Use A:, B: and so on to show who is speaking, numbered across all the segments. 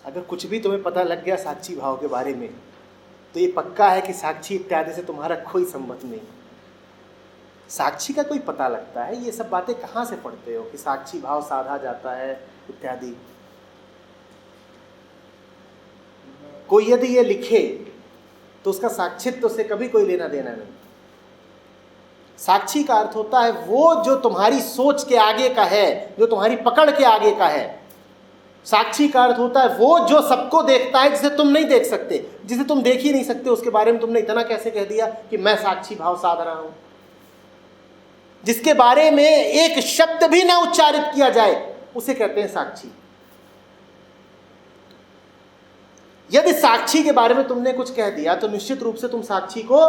A: अगर कुछ भी तुम्हें पता लग गया साक्षी भाव के बारे में, तो ये पक्का है कि साक्षी इत्यादि से तुम्हारा कोई संबंध नहीं। साक्षी का कोई पता लगता है, ये सब बातें कहाँ से पढ़ते हो कि साक्षी भाव साधा जाता है इत्यादि। कोई यदि ये लिखे तो उसका साक्षित्व से कभी कोई लेना देना नहीं। साक्षी का अर्थ होता है वो जो तुम्हारी सोच के आगे का है, जो तुम्हारी पकड़ के आगे का है। साक्षी का अर्थ होता है वो जो सबको देखता है, जिसे तुम नहीं देख सकते, जिसे तुम देख ही नहीं सकते, उसके बारे में तुमने इतना कैसे कह दिया कि मैं साक्षी भाव साध रहा हूं। जिसके बारे में एक शब्द भी ना उच्चारित किया जाए उसे कहते हैं साक्षी। यदि साक्षी के बारे में तुमने कुछ कह दिया तो निश्चित रूप से तुम साक्षी को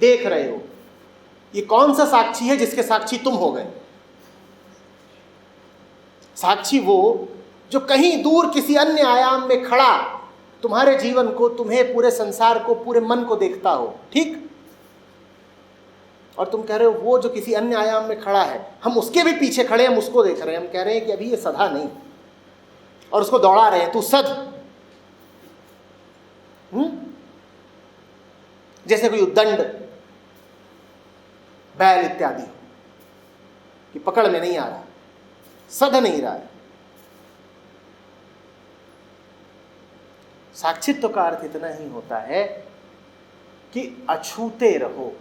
A: देख रहे हो। ये कौन सा साक्षी है जिसके साक्षी तुम हो गए? साक्षी वो जो कहीं दूर किसी अन्य आयाम में खड़ा तुम्हारे जीवन को, तुम्हें, पूरे संसार को, पूरे मन को देखता हो, ठीक? और तुम कह रहे हो वो जो किसी अन्य आयाम में खड़ा है, हम उसके भी पीछे खड़े, हम उसको देख रहे हैं, हम कह रहे हैं कि अभी ये सधा नहीं, और उसको दौड़ा रहे हैं, तू सध। जैसे कोई उद्दंड, बैल इत्यादि कि पकड़ में नहीं आ रहा, सध नहीं रहा है। साक्षित्व का अर्थ इतना ही होता है कि अछूते रहो।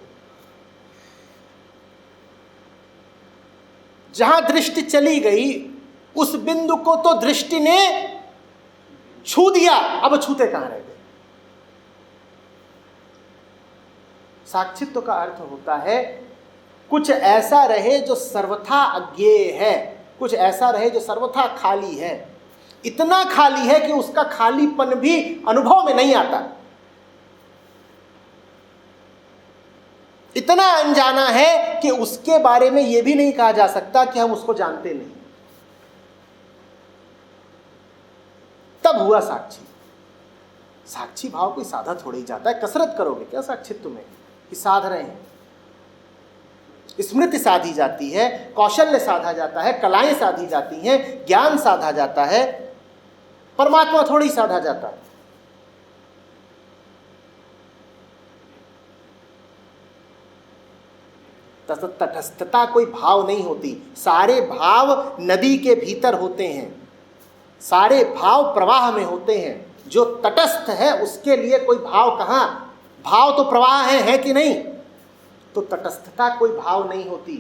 A: जहां दृष्टि चली गई उस बिंदु को तो दृष्टि ने छू दिया, अब छूते कहां रह गए। साक्षित्व का अर्थ होता है कुछ ऐसा रहे जो सर्वथा अज्ञेय है, कुछ ऐसा रहे जो सर्वथा खाली है, इतना खाली है कि उसका खालीपन भी अनुभव में नहीं आता, इतना अनजाना है कि उसके बारे में यह भी नहीं कहा जा सकता कि हम उसको जानते नहीं। तब हुआ साक्षी। साक्षी भाव कोई साधा थोड़ी जाता है। कसरत करोगे क्या साक्षित्व में कि साध रहे हैं? स्मृति साधी जाती है, कौशल्य साधा जाता है, कलाएं साधी जाती हैं, ज्ञान साधा जाता है। परमात्मा थोड़ी साधा जाता है। तटस्थता कोई भाव नहीं होती। सारे भाव नदी के भीतर होते हैं, सारे भाव प्रवाह में होते हैं। जो तटस्थ है उसके लिए कोई भाव कहाँ? भाव तो प्रवाह है कि नहीं? तो तटस्थता कोई भाव नहीं होती।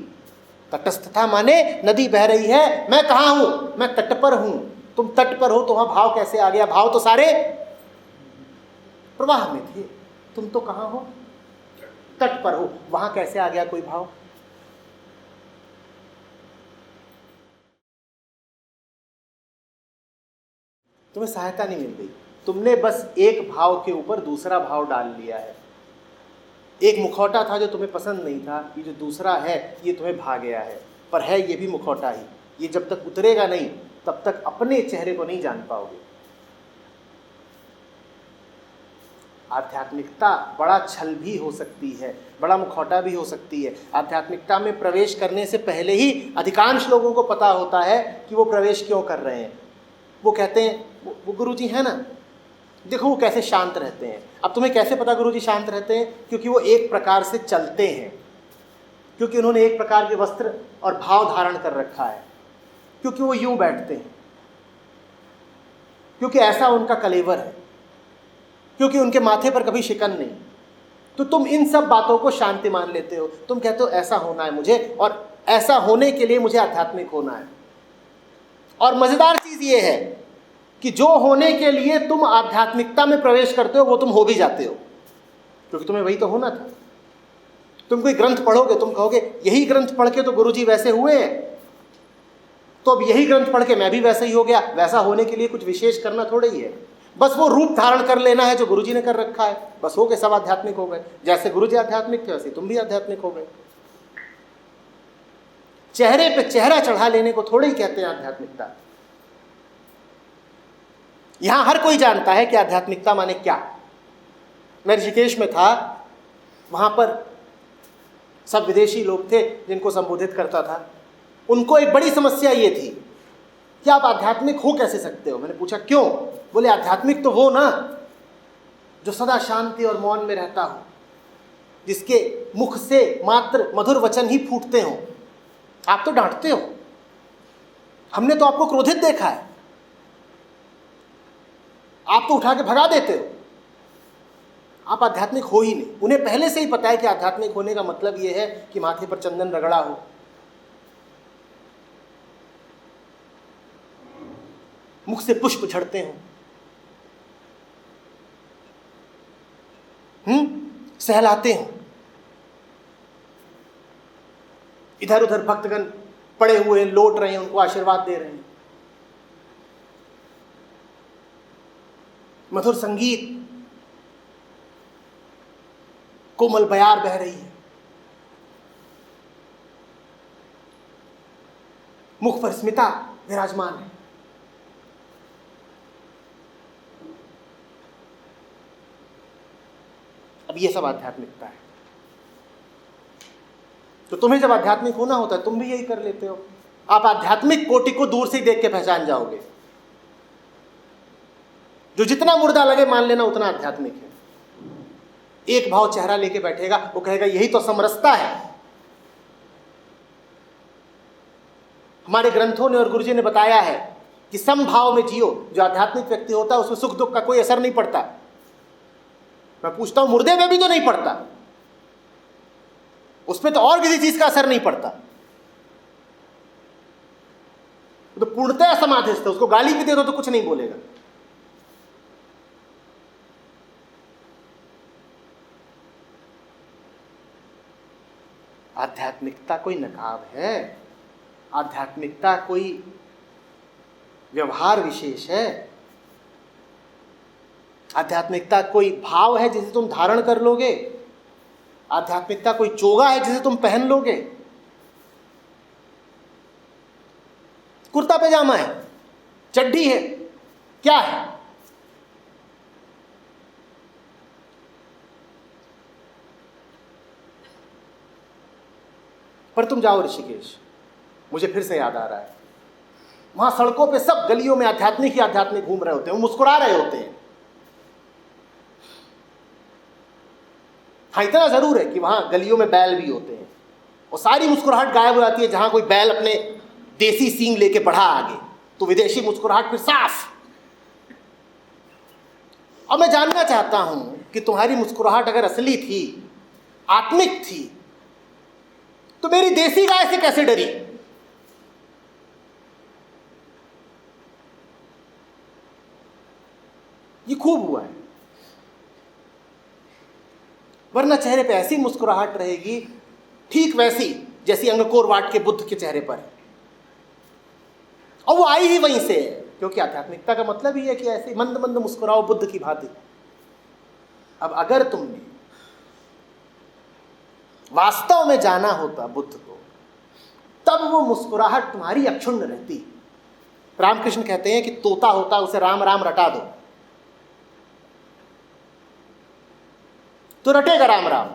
A: तटस्थता माने नदी बह रही है, मैं कहाँ हूं? मैं तट पर हूं। तुम तट पर हो तो वहां भाव कैसे आ गया? भाव तो सारे प्रवाह में थे। तुम तो कहाँ हो? तट पर हो, वहां कैसे आ गया कोई भाव? तुम्हें सहायता नहीं मिल गई, तुमने बस एक भाव के ऊपर दूसरा भाव डाल लिया है। एक मुखौटा था जो तुम्हें पसंद नहीं था, ये जो दूसरा है ये तुम्हें भा गया है, पर है ये भी मुखौटा ही। ये जब तक उतरेगा नहीं तब तक अपने चेहरे को नहीं जान पाओगे। आध्यात्मिकता बड़ा छल भी हो सकती है, बड़ा मुखौटा भी हो सकती है। आध्यात्मिकता में प्रवेश करने से पहले ही अधिकांश लोगों को पता होता है कि वो प्रवेश क्यों कर रहे हैं। वो कहते हैं, वो गुरुजी है ना, देखो वो कैसे शांत रहते हैं। अब तुम्हें कैसे पता गुरुजी शांत रहते हैं? क्योंकि वो एक प्रकार से चलते हैं, क्योंकि उन्होंने एक प्रकार के वस्त्र और भाव धारण कर रखा है, क्योंकि वो यूं बैठते हैं, क्योंकि ऐसा उनका कलेवर है, क्योंकि उनके माथे पर कभी शिकन नहीं। तो तुम इन सब बातों को शांति मान लेते हो। तुम कहते हो ऐसा होना है मुझे, और ऐसा होने के लिए मुझे आध्यात्मिक होना है। और मजेदार चीज ये है कि जो होने के लिए तुम आध्यात्मिकता में प्रवेश करते हो वो तुम हो भी जाते हो, क्योंकि तुम्हें वही तो होना था। तुम कोई ग्रंथ पढ़ोगे, तुम कहोगे यही ग्रंथ पढ़ के तो गुरुजी वैसे हुए हैं, तो अब यही ग्रंथ पढ़ के मैं भी वैसे ही हो गया। वैसा होने के लिए कुछ विशेष करना थोड़ा ही है, बस वो रूप धारण कर लेना है जो गुरुजी ने कर रखा है, बस हो गए, सब आध्यात्मिक हो गए। जैसे गुरुजी आध्यात्मिक थे वैसे तुम भी आध्यात्मिक हो गए। चेहरे पे चेहरा चढ़ा लेने को थोड़े ही कहते हैं आध्यात्मिकता। यहां हर कोई जानता है कि आध्यात्मिकता माने क्या। मैं ऋषिकेश में था, वहां पर सब विदेशी लोग थे जिनको संबोधित करता था। उनको एक बड़ी समस्या ये थी कि कि आप आध्यात्मिक हो कैसे सकते हो। मैंने पूछा क्यों? बोले आध्यात्मिक तो वो ना जो सदा शांति और मौन में रहता हो, जिसके मुख से मात्र मधुर वचन ही फूटते हो। आप तो डांटते हो, हमने तो आपको क्रोधित देखा है, आप तो उठा के भगा देते हो। आप आध्यात्मिक हो ही नहीं। उन्हें पहले से ही पता है कि आध्यात्मिक होने का मतलब यह है कि माथे पर चंदन रगड़ा हो, मुख से पुष्प झड़ते हो, सहलाते हो। इधर उधर भक्तगण पड़े हुए लौट रहे हैं, उनको आशीर्वाद दे रहे हैं। मधुर संगीत, कोमल बयार बह रही है, मुख पर स्मिता विराजमान है। अब ये सब आध्यात्मिकता है। तो तुम्हें जब आध्यात्मिक होना होता है तुम भी यही कर लेते हो। आप आध्यात्मिक कोटि को दूर से ही देख के पहचान जाओगे। जो जितना मुर्दा लगे मान लेना उतना आध्यात्मिक है। एक भाव चेहरा लेके बैठेगा, वो कहेगा यही तो समरसता है। हमारे ग्रंथों ने और गुरुजी ने बताया है कि समभाव में जियो। जो आध्यात्मिक व्यक्ति होता है उसमें सुख दुख का कोई असर नहीं पड़ता। मैं पूछता हूं मुर्दे में भी तो नहीं पड़ता, उसमें तो और किसी चीज का असर नहीं पड़ता। तो पूर्णतः समाधिस्थ है, उसको गाली भी दे दो तो कुछ नहीं बोलेगा। आध्यात्मिकता कोई नकाब है, आध्यात्मिकता कोई व्यवहार विशेष है, आध्यात्मिकता कोई भाव है जिसे तुम धारण कर लोगे, आध्यात्मिकता कोई चोगा है जिसे तुम पहन लोगे। कुर्ता पैजामा है, चड्डी है, क्या है? पर तुम जाओ ऋषिकेश, मुझे फिर से याद आ रहा है, वहां सड़कों पे सब गलियों में आध्यात्मिक ही आध्यात्मिक घूम रहे होते हैं, वो मुस्कुरा रहे होते हैं। हाँ, इतना जरूर है कि वहां गलियों में बैल भी होते हैं और सारी मुस्कुराहट गायब हो जाती है जहां कोई बैल अपने देसी सींग लेके बढ़ा आगे, तो विदेशी मुस्कुराहट फिर साफ। और मैं जानना चाहता हूं कि तुम्हारी मुस्कुराहट अगर असली थी, आत्मिक थी, तो मेरी देसी गाय से कैसे डरी? ये खूब हुआ है। वरना चेहरे पे ऐसी मुस्कुराहट रहेगी ठीक वैसी जैसी अंगकोर वाट के बुद्ध के चेहरे पर है, और वो आई ही वहीं से है, क्योंकि आध्यात्मिकता का मतलब ही है कि ऐसे मंद मंद मुस्कुराओ बुद्ध की भांति। अब अगर तुमने वास्तव में जाना होता बुद्ध को, तब वो मुस्कुराहट तुम्हारी अक्षुण्ण रहती। रामकृष्ण कहते हैं कि तोता होता उसे राम राम रटा दो तो रटेगा राम राम,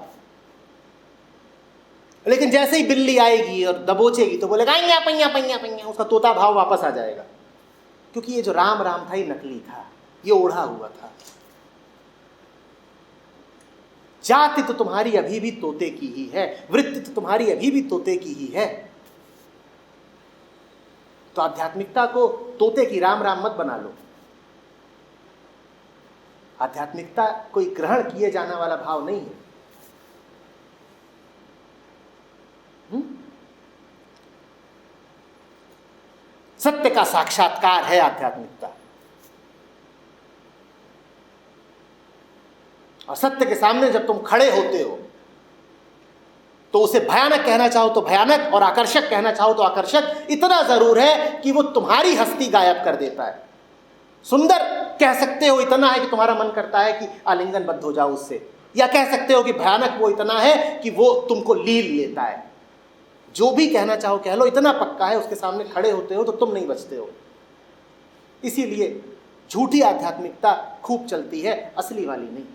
A: लेकिन जैसे ही बिल्ली आएगी और दबोचेगी तो बोलेगा पैया पैया पैया पैया, उसका तोता भाव वापस आ जाएगा। क्योंकि ये जो राम राम था ये नकली था, ये ओढ़ा हुआ था। जाति तो तुम्हारी अभी भी तोते की ही है, वृत्ति तो तुम्हारी अभी भी तोते की ही है। तो आध्यात्मिकता को तोते की राम राम मत बना लो। आध्यात्मिकता कोई ग्रहण किए जाने वाला भाव नहीं है। सत्य का साक्षात्कार है आध्यात्मिकता, और सत्य के सामने जब तुम खड़े होते हो तो उसे भयानक कहना चाहो तो भयानक और आकर्षक कहना चाहो तो आकर्षक इतना जरूर है कि वो तुम्हारी हस्ती गायब कर देता है। सुंदर कह सकते हो इतना है कि तुम्हारा मन करता है कि आलिंगनबद्ध हो जाओ उससे, या कह सकते हो कि भयानक वो इतना है कि वो तुमको लील लेता है। जो भी कहना चाहो कह लो, इतना पक्का है उसके सामने खड़े होते हो तो तुम नहीं बचते हो। इसीलिए झूठी आध्यात्मिकता खूब चलती है, असली वाली नहीं।